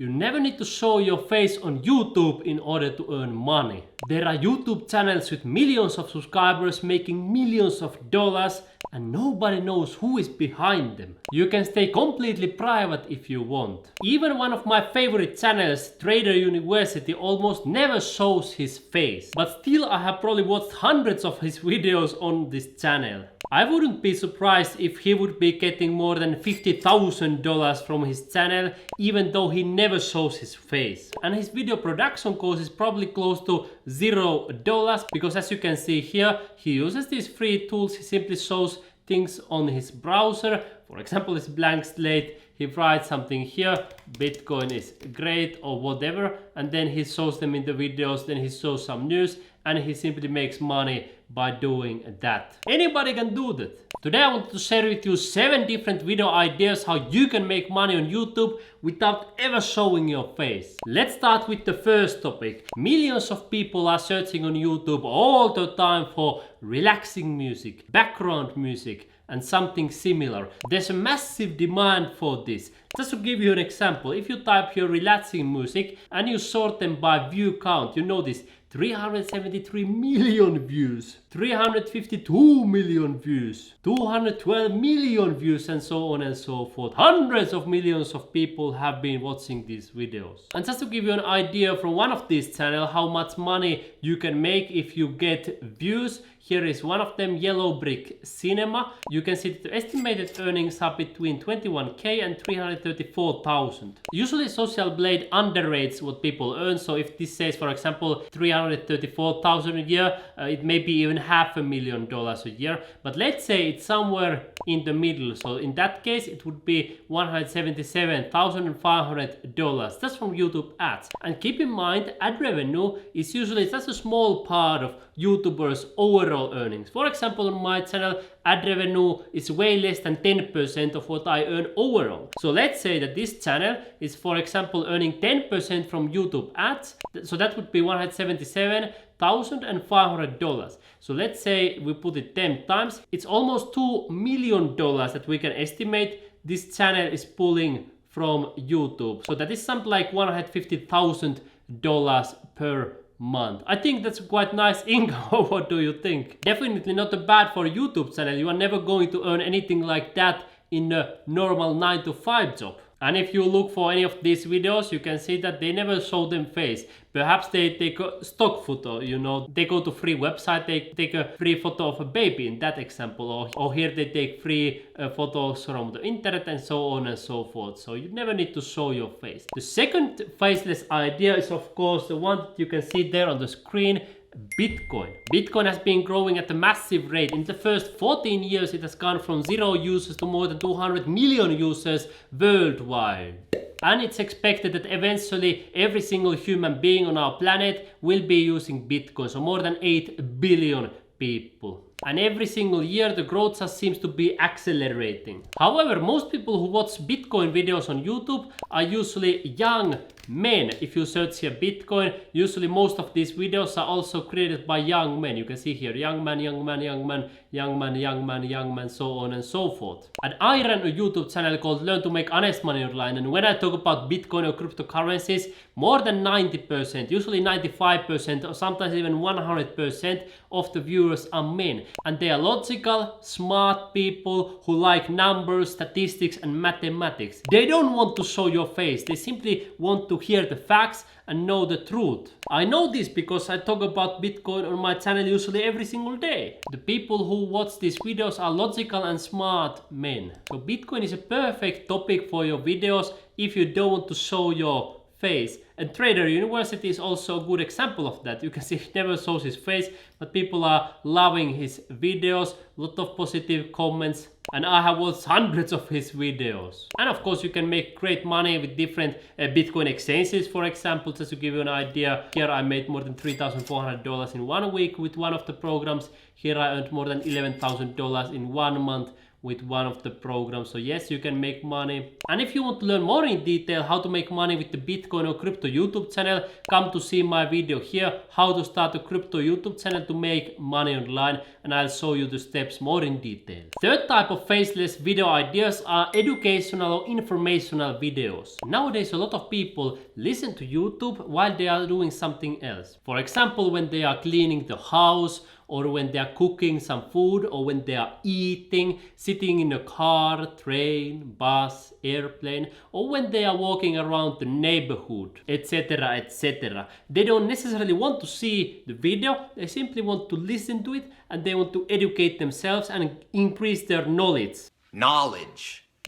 You never need to show your face on YouTube in order to earn money. There are YouTube channels with millions of subscribers making millions of dollars and nobody knows who is behind them. You can stay completely private if you want. Even one of my favorite channels, Trader University, almost never shows his face. But still I have probably watched hundreds of his videos on this channel. I wouldn't be surprised if he would be getting more than $50,000 from his channel even though he never shows his face. And his video production cost is probably close to $0 because as you can see here, he uses these free tools. He simply shows things on his browser. For example, this blank slate, he writes something here, Bitcoin is great or whatever, and then he shows them in the videos, then he shows some news, and he simply makes money by doing that. Anybody can do that. Today I want to share with you 7 different video ideas how you can make money on YouTube without ever showing your face. Let's start with the first topic. Millions of people are searching on YouTube all the time for relaxing music, background music, and something similar. There's a massive demand for this. Just to give you an example, if you type here relaxing music and you sort them by view count, you notice 373 million views, 352 million views, 212 million views, and so on and so forth. Hundreds of millions of people have been watching these videos. And just to give you an idea from one of these channels how much money you can make if you get views, here is one of them, Yellow Brick Cinema. You can see that the estimated earnings are between 21k and 334,000. Usually Social Blade underrates what people earn, so if this says for example 334,000 a year, it may be even $500,000 a year, but let's say it's somewhere in the middle, so in that case it would be $177,500 just from YouTube ads. And keep in mind, ad revenue is usually just a small part of YouTubers' overall earnings. For example, on my channel, ad revenue is way less than 10% of what I earn overall. So let's say that this channel is, for example, earning 10% from YouTube ads, so that would be $177,500. So let's say we put it 10 times, it's almost $2 million that we can estimate this channel is pulling from YouTube. So that is something like $150,000 per month. I think that's quite nice income. What do you think? Definitely not bad for a YouTube channel. You are never going to earn anything like that in a normal 9-to-5 job. And if you look for any of these videos, you can see that they never show them face. Perhaps they take a stock photo, you know, they go to free website, they take a free photo of a baby in that example, or here they take free photos from the internet and so on and so forth. So you never need to show your face. The second faceless idea is of course the one that you can see there on the screen, Bitcoin. Bitcoin has been growing at a massive rate. In the first 14 years it has gone from 0 users to more than 200 million users worldwide. And it's expected that eventually every single human being on our planet will be using Bitcoin. So more than 8 billion people. And every single year the growth just seems to be accelerating. However, most people who watch Bitcoin videos on YouTube are usually young men. If you search here Bitcoin, usually most of these videos are also created by young men. You can see here young man, young man, young man, young man, young man, young man, so on and so forth. And I ran a YouTube channel called Learn to Make Honest Money Online, and when I talk about Bitcoin or cryptocurrencies, more than 90%, usually 95% or sometimes even 100% of the viewers are men. And they are logical, smart people who like numbers, statistics and mathematics. They don't want to show your face, they simply want to hear the facts and know the truth. I know this because I talk about Bitcoin on my channel usually every single day. The people who watch these videos are logical and smart men. So Bitcoin is a perfect topic for your videos if you don't want to show your face. And Trader University is also a good example of that. You can see he never shows his face, but people are loving his videos, a lot of positive comments, and I have watched hundreds of his videos. And of course you can make great money with different Bitcoin exchanges. For example, just to give you an idea, here I made more than $3,400 in 1 week with one of the programs. Here I earned more than $11,000 in 1 month with one of the programs. So yes, you can make money. And if you want to learn more in detail how to make money with the Bitcoin or crypto YouTube channel, come to see my video here, how to start a crypto YouTube channel to make money online, and I'll show you the steps more in detail. Third type of faceless video ideas are educational or informational videos. Nowadays a lot of people listen to YouTube while they are doing something else. For example, when they are cleaning the house, or when they are cooking some food, or when they are eating, sitting in a car, train, bus, airplane, or when they are walking around the neighborhood, etc., etc. They don't necessarily want to see the video, they simply want to listen to it, and they want to educate themselves and increase their knowledge.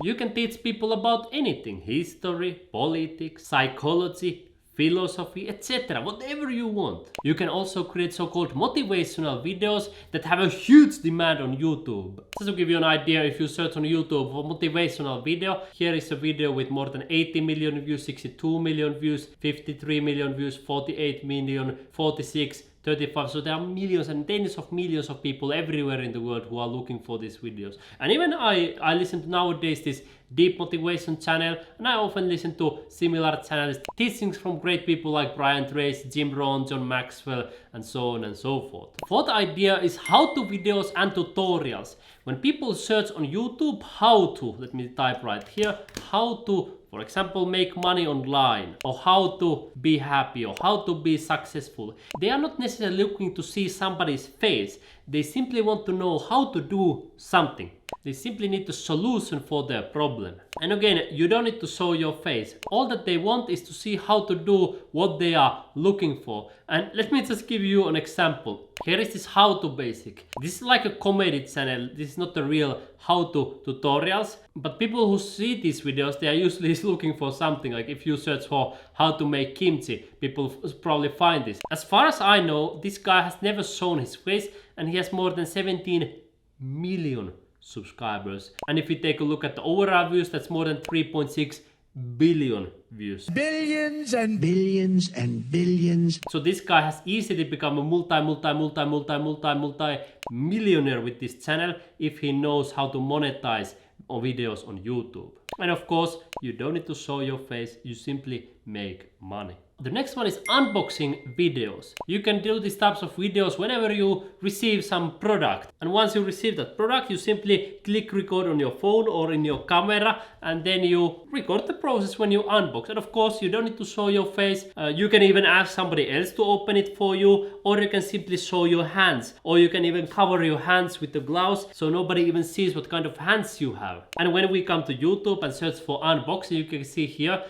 You can teach people about anything: history, politics, psychology, philosophy, etc. Whatever you want. You can also create so-called motivational videos that have a huge demand on YouTube. Just to give you an idea, if you search on YouTube for motivational video, here is a video with more than 80 million views, 62 million views, 53 million views, 48 million, 46, 35. So there are millions and tens of millions of people everywhere in the world who are looking for these videos. And even I listen to nowadays this deep motivation channel, and I often listen to similar channels, teachings from great people like Brian Tracy, Jim Rohn, John Maxwell, and so on and so forth. Fourth idea is how-to videos and tutorials. When people search on YouTube how to, let me type right here, how to, for example, make money online, or how to be happy, or how to be successful, they are not necessarily looking to see somebody's face. They simply want to know how to do something. They simply need a solution for their problem. And again, you don't need to show your face. All that they want is to see how to do what they are looking for. And let me just give you an example. Here is this how-to basic. This is like a comedy channel. This is not the real how-to tutorials. But people who see these videos, they are usually looking for something. Like if you search for how to make kimchi, people probably find this. As far as I know, this guy has never shown his face, and he has more than 17 million subscribers. And if you take a look at the overall views, that's more than 3.6 billion views. Billions and billions and billions. So this guy has easily become a multi-millionaire with this channel if he knows how to monetize videos on YouTube. And of course, you don't need to show your face, you simply make money. The next one is unboxing videos. You can do these types of videos whenever you receive some product. And once you receive that product, you simply click record on your phone or in your camera, and then you record the process when you unbox. And of course, you don't need to show your face. You can even ask somebody else to open it for you, or you can simply show your hands, or you can even cover your hands with the gloves so nobody even sees what kind of hands you have. And when we come to YouTube and search for unboxing, you can see here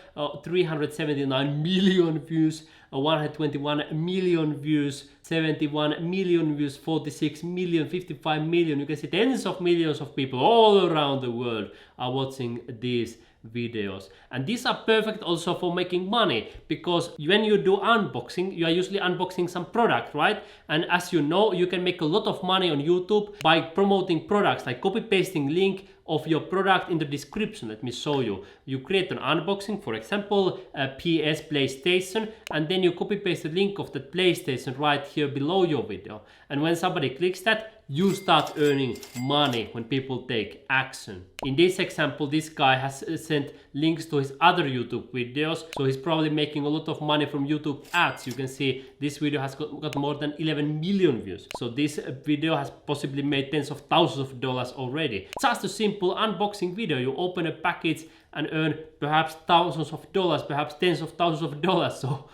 379 million views, 121 million views, 71 million views, 46 million, 55 million. You can see tens of millions of people all around the world are watching these videos. And these are perfect also for making money, because when you do unboxing, you are usually unboxing some product, right? And as you know, you can make a lot of money on YouTube by promoting products, like copy pasting link of your product in the description. Let me show you. You create an unboxing, for example, a PS PlayStation, and then you copy paste the link of that PlayStation right here below your video. And when somebody clicks that, you start earning money when people take action. In this example, this guy has sent links to his other YouTube videos, so he's probably making a lot of money from YouTube ads. You can see this video has got more than 11 million views. So this video has possibly made tens of thousands of dollars already. Just a simple unboxing video. You open a package and earn perhaps thousands of dollars, perhaps tens of thousands of dollars. So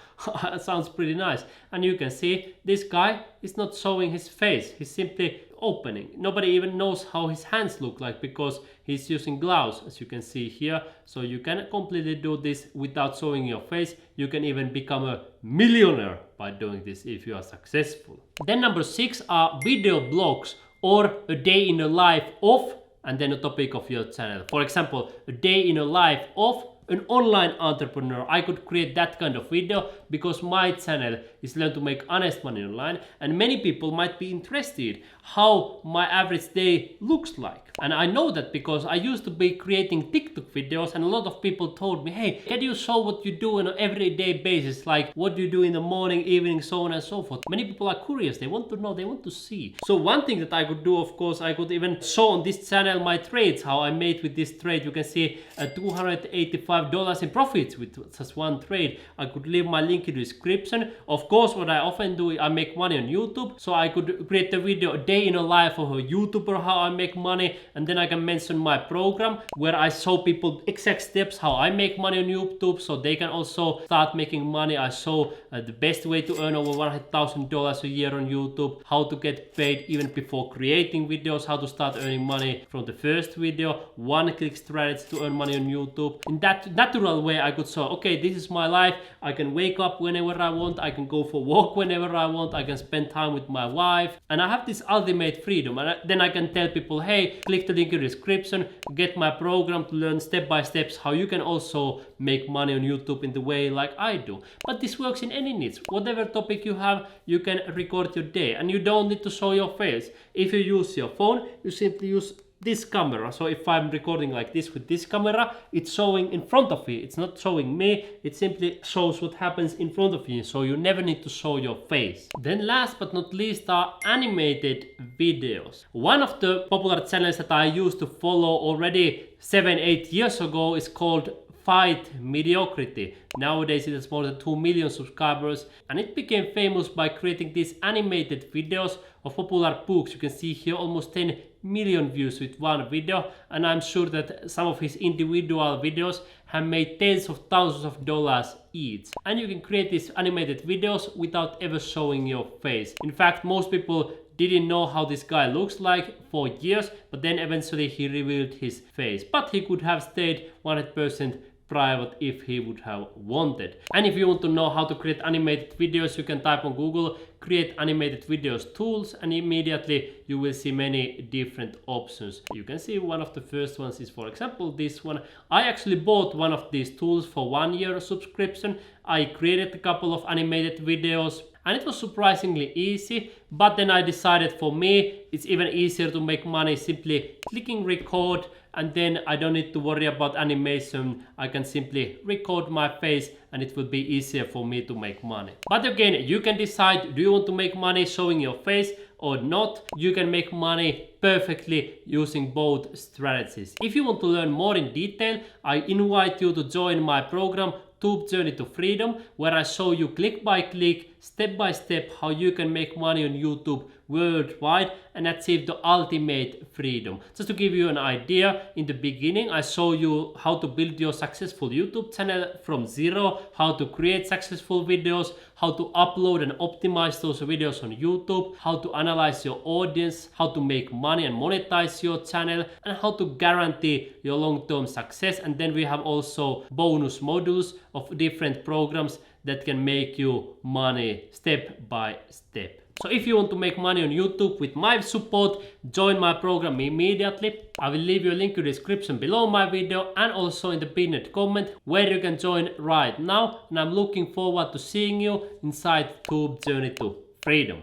it sounds pretty nice. And you can see this guy is not showing his face. He's simply opening. Nobody even knows how his hands look like because he's using gloves, as you can see here. So you can completely do this without showing your face. You can even become a millionaire by doing this if you are successful. Then number 6 are video blogs, or a day in the life of, and then a topic of your channel. For example, a day in a life of an online entrepreneur, I could create that kind of video because my channel is learn to make honest money online, and many people might be interested how my average day looks like. And I know that because I used to be creating TikTok videos, and a lot of people told me, hey, can you show what you do on an everyday basis, like what you do in the morning, evening, so on and so forth. Many people are curious, they want to know, they want to see. So one thing that I could do, of course, I could even show on this channel my trades, how I made with this trade. You can see $285 in profits with just one trade. I could leave my link in the description. Of course, what I often do, I make money on YouTube, so I could create a video, a day in a life of a YouTuber, how I make money, and then I can mention my program where I show people exact steps how I make money on YouTube, so they can also start making money. I show the best way to earn over $100,000 a year on YouTube, how to get paid even before creating videos, how to start earning money from the first video, one-click strategy to earn money on YouTube. In that natural way, I could show, okay, this is my life. I can wake up whenever I want, I can go for a walk whenever I want, I can spend time with my wife, and I have this ultimate freedom. And then I can tell people, hey, click the link in the description, get my program to learn step by steps how you can also make money on YouTube in the way like I do. But this works in any niche. Whatever topic you have, you can record your day, and you don't need to show your face. If you use your phone, you simply use this camera. So if I'm recording like this with this camera, it's showing in front of you. It's not showing me, it simply shows what happens in front of you. So you never need to show your face. Then last but not least are animated videos. One of the popular channels that I used to follow already 7-8 years ago is called Fight Mediocrity. Nowadays it has more than 2 million subscribers, and it became famous by creating these animated videos of popular books. You can see here almost 10 million views with one video, and I'm sure that some of his individual videos have made tens of thousands of dollars each. And you can create these animated videos without ever showing your face. In fact, most people didn't know how this guy looks like for years, but then eventually he revealed his face. But he could have stayed 100% private if he would have wanted. And if you want to know how to create animated videos, you can type on Google create animated videos tools, and immediately you will see many different options. You can see one of the first ones is, for example, this one. I actually bought one of these tools for 1 year subscription. I created a couple of animated videos, and it was surprisingly easy. But then I decided, for me it's even easier to make money simply clicking record, and then I don't need to worry about animation. I can simply record my face and it will be easier for me to make money. But again, you can decide, do you want to make money showing your face or not? You can make money perfectly using both strategies. If you want to learn more in detail, I invite you to join my program Tube Journey to Freedom, where I show you click by click, step by step how you can make money on YouTube worldwide and achieve the ultimate freedom. Just to give you an idea, in the beginning I show you how to build your successful YouTube channel from zero, how to create successful videos, how to upload and optimize those videos on YouTube, how to analyze your audience, how to make money and monetize your channel, and how to guarantee your long-term success. And then we have also bonus modules of different programs that can make you money step by step. So if you want to make money on YouTube with my support, join my program immediately. I will leave you a link in the description below my video and also in the pinned comment where you can join right now. And I'm looking forward to seeing you inside Tube Journey to Freedom.